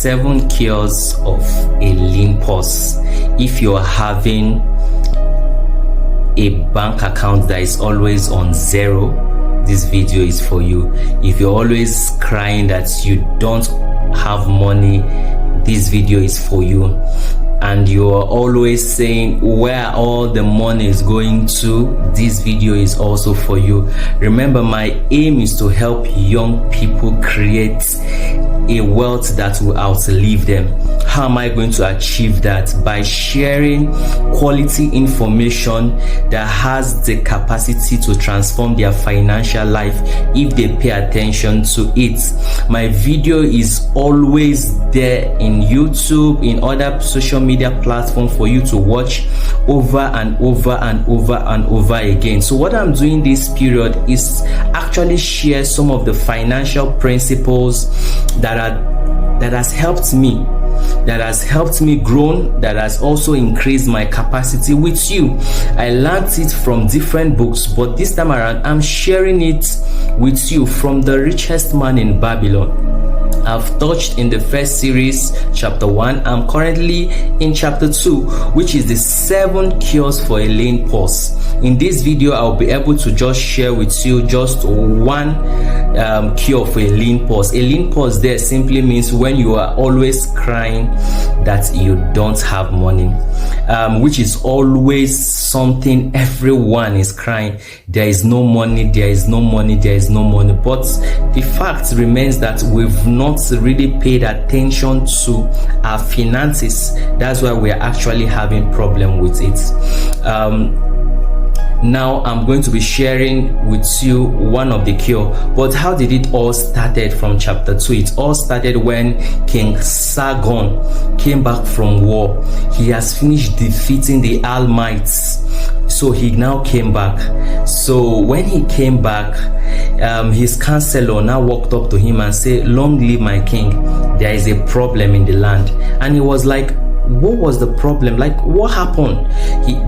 7 cures of a lean purse. If you're having a bank account that is always on zero, this video is for you. If you're always crying that you don't have money, this video is for you. And you're always saying where all the money is going to, this video is also for you. Remember, my aim is to help young people create a wealth that will outlive them. How am I going to achieve that? By sharing quality information that has the capacity to transform their financial life if they pay attention to it. My video is always there in YouTube, in other social media platforms for you to watch over and over and over and over again. So what I'm doing this period is actually share some of the financial principles that has helped me, grow, that has also increased my capacity with you. I learned it from different books, but this time around I'm sharing it with you from the richest man in Babylon. I've touched in the first series, chapter 1. I'm currently in chapter 2, which is the 7 cures for a lean purse. In this video, I'll be able to just share with you just one cure for a lean purse. A lean purse there simply means when you are always crying that you don't have money, which is always something everyone is crying. There is no money, there is no money, there is no money. But the fact remains that we've not really paid attention to our finances. That's why we're actually having problem with it. Now I'm going to be sharing with you one of the cure. But how did it all started from chapter 2? It all started when King Sargon came back from war. He has finished defeating the Almites, so he now came back. So when he came back, his counselor now walked up to him and said, "Long live my king, there is a problem in the land." And he was like, what was the problem? Like, what happened?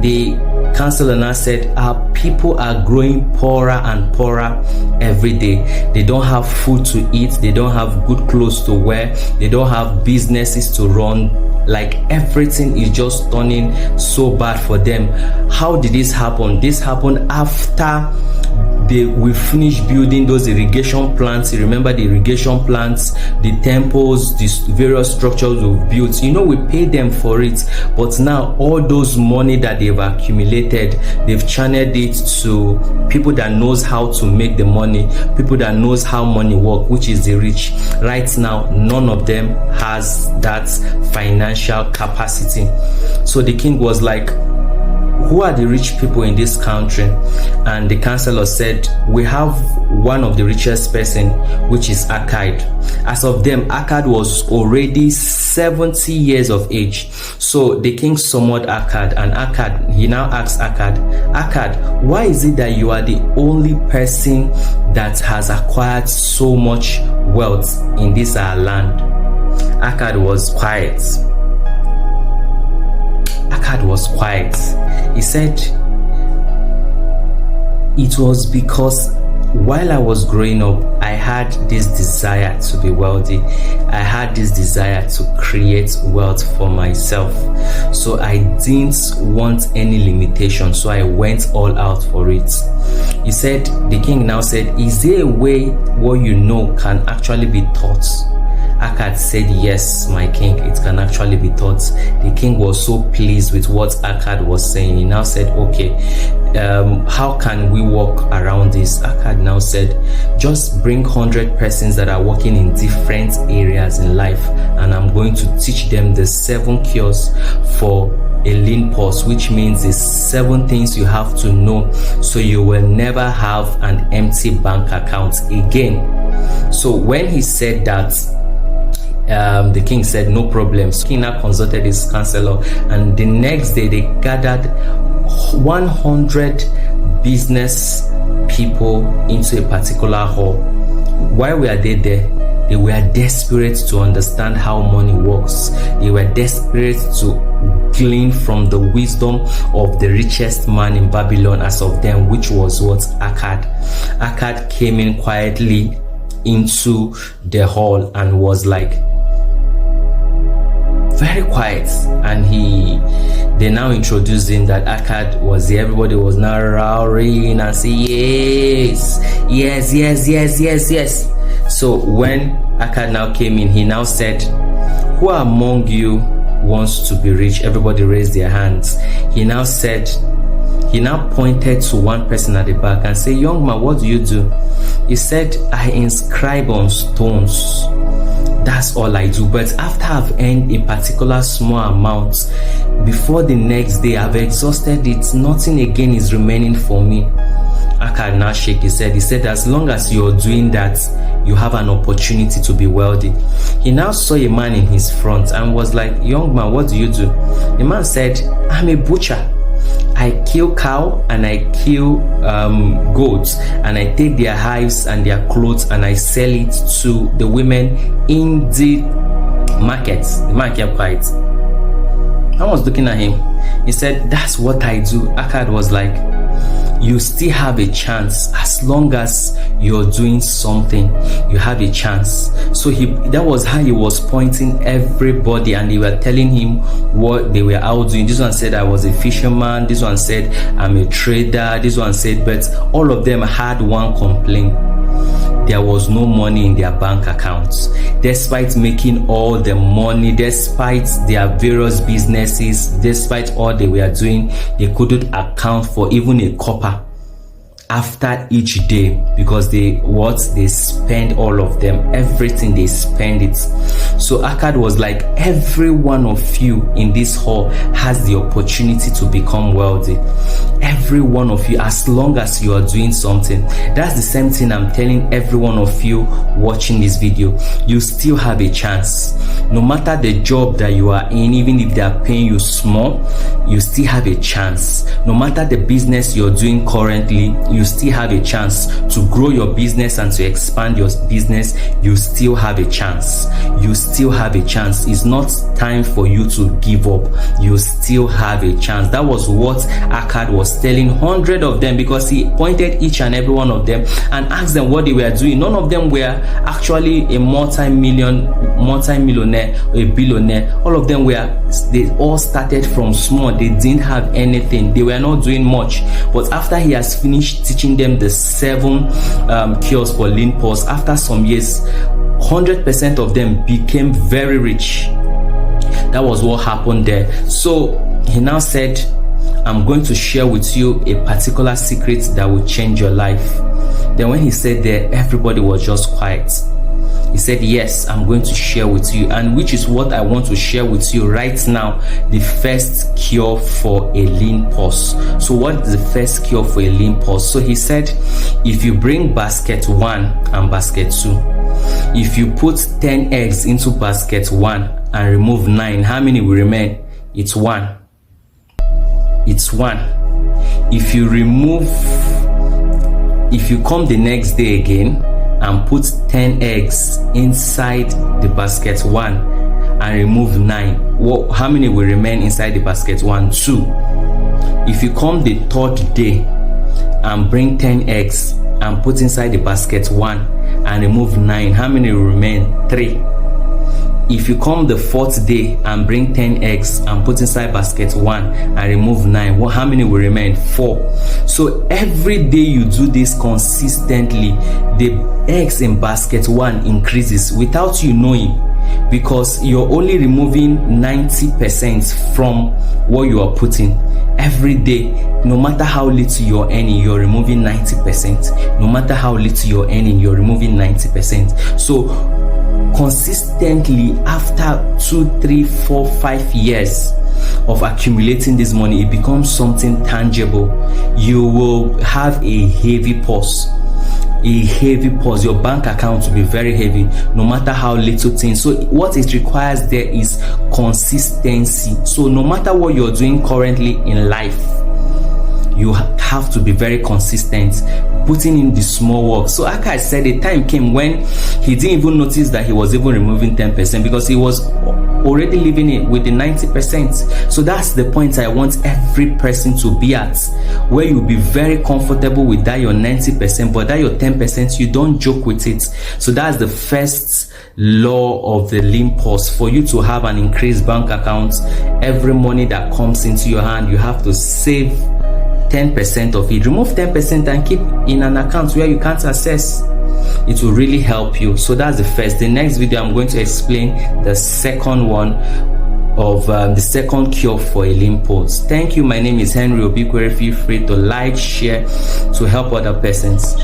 The counselor now said, our people are growing poorer and poorer every day. They don't have food to eat, they don't have good clothes to wear, they don't have businesses to run. Like, everything is just turning so bad for them. How did this happen? This happened after we finished building those irrigation plants. You remember the irrigation plants, the temples, these various structures we've built. You know, we paid them for it, but now all those money that they've accumulated, they've channeled it to people that knows how to make the money, people that knows how money work, which is the rich. Right now, none of them has that financial capacity. So the king was like, who are the rich people in this country? And the counselor said, we have one of the richest person, which is Akkad. As of them, Akkad was already 70 years of age. So the king summoned Akkad, and Akkad, he now asked Akkad, why is it that you are the only person that has acquired so much wealth in this our land? Akkad was quiet. He said, it was because while I was growing up, I had this desire to be wealthy. I had this desire to create wealth for myself. So I didn't want any limitation. So I went all out for it. He said, the king now said, is there a way what you know can actually be taught? Akkad said, yes, my king, it can actually be taught. The king was so pleased with what Akkad was saying. He now said, okay, how can we work around this? Akkad now said, just bring 100 persons that are working in different areas in life, and I'm going to teach them the 7 cures for a lean purse, which means the 7 things you have to know so you will never have an empty bank account again. So when he said that, the king said, no problem. So the king now consulted his counselor, and the next day they gathered 100 business people into a particular hall. Why were they there? They were desperate to understand how money works. They were desperate to glean from the wisdom of the richest man in Babylon as of them, which was what? Akkad. Akkad came in quietly into the hall and was like, very quiet, and they now introduced him that Akkad was here. Everybody was now roaring and saying yes. So when Akkad now came in, he now said, who among you wants to be rich? Everybody raised their hands. He now pointed to one person at the back and said, young man, what do you do? He said, I inscribe on stones. That's all I do. But after I've earned a particular small amount, before the next day I've exhausted it, nothing again is remaining for me. Akkad now shake his head. He said, as long as you're doing that, you have an opportunity to be wealthy. He now saw a man in his front and was like, young man, what do you do? The man said, I'm a butcher. I kill cow and I kill goats, and I take their hides and their clothes and I sell it to the women in the market. The man kept quiet. I was looking at him. He said, that's what I do. Akkad was like, you still have a chance. As long as you're doing something, you have a chance. So that was how he was pointing everybody, and they were telling him what they were out doing. This one said, I was a fisherman. This one said, I'm a trader. This one said, but all of them had one complaint. There was no money in their bank accounts. Despite making all the money, despite their various businesses, despite all they were doing, they couldn't account for even a copper after each day, because they spend all of them, everything, they spend it. So Akkad was like, every one of you in this hall has the opportunity to become wealthy. Every one of you, as long as you are doing something. That's the same thing I'm telling every one of you watching this video. You still have a chance. No matter the job that you are in, even if they are paying you small, you still have a chance. No matter the business you're doing currently, you still have a chance to grow your business and to expand your business. You still have a chance. You still have a chance. It's not time for you to give up. You still have a chance. That was what Akkad was telling 100 of them, because he pointed each and every one of them and asked them what they were doing. None of them were actually a multi-millionaire or a billionaire. All of them they all started from small. They didn't have anything. They were not doing much. But after he has finished teaching them the 7 cures for lean pulse, after some years, 100% of them became very rich. That was what happened there. So he now said, I'm going to share with you a particular secret that will change your life. Then when he said that, everybody was just quiet. He said, yes, I'm going to share with you, and which is what I want to share with you right now, the first cure for a lean pulse. So what is the first cure for a lean pulse? So he said, if you bring basket 1 and basket 2, if you put 10 eggs into basket 1 and remove 9, how many will remain? It's 1. It's 1. If you come the next day again and put 10 eggs inside the basket 1 and remove 9, how many will remain inside the basket 1? 2. If you come the 3rd day and bring 10 eggs and put inside the basket 1 and remove 9, how many will remain? 3. If you come the 4th day and bring 10 eggs and put inside basket 1 and remove 9, how many will remain? 4. So every day you do this consistently, the eggs in basket 1 increases without you knowing, because you're only removing 90% from what you are putting. Every day, no matter how little you're earning, you're removing 90%. No matter how little you're earning, you're removing 90%. So consistently, after 2, 3, 4, 5 years of accumulating this money, it becomes something tangible. You will have a heavy purse. Your bank account will be very heavy, no matter how little things. So what it requires there is consistency. So no matter what you're doing currently in life, you have to be very consistent, putting in the small work. So like I said, a time came when he didn't even notice that he was even removing 10%, because he was already living it with the 90%. So that's the point I want every person to be at, where you'll be very comfortable with that your 90%, but that your 10%, you don't joke with it. So that's the first law of the Olympus. For you to have an increased bank account, every money that comes into your hand, you have to save 10% of it. Remove 10% and keep in an account where you can't access. It will really help you. So that's the first. The next video, I'm going to explain the second one of the second cure for Olympus. Thank you. My name is Henry Obikwere. Feel free to like, share to help other persons.